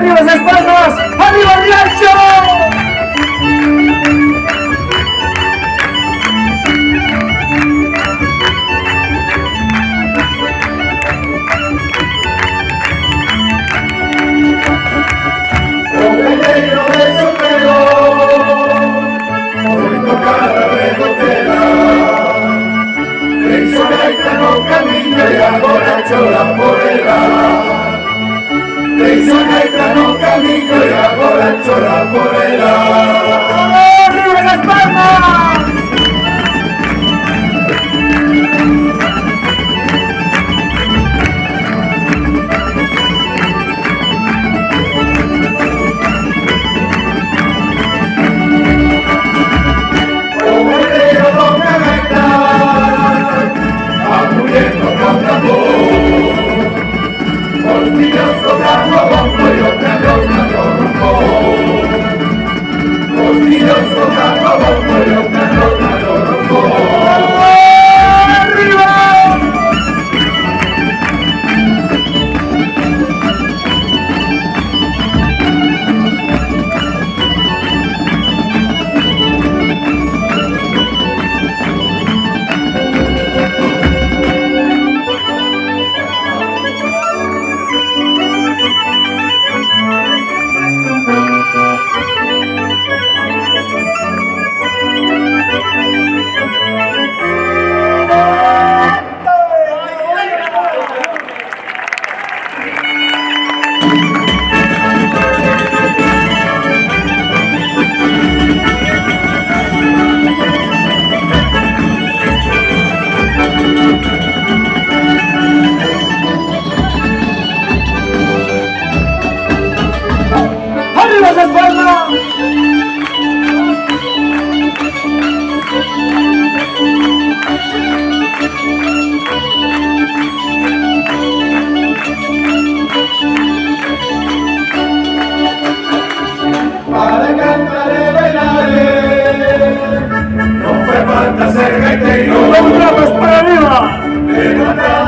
¡Arriba las palmas! ¡Arriba el Riacho! La porera, de Soneta no camino y ahora la porera. ¡Arriba las palmas! Como el río donde venga, acudiendo con tambor. Portillos tocando bombo y otra rosa lo rompó. Portillos tocando bombo y otra rosa lo rompó. ¡Arriba! ¡Arriba las palmas! Para cantar y bailar, no fue falta ser gaitero. ¡Los brazos para arriba! De cantar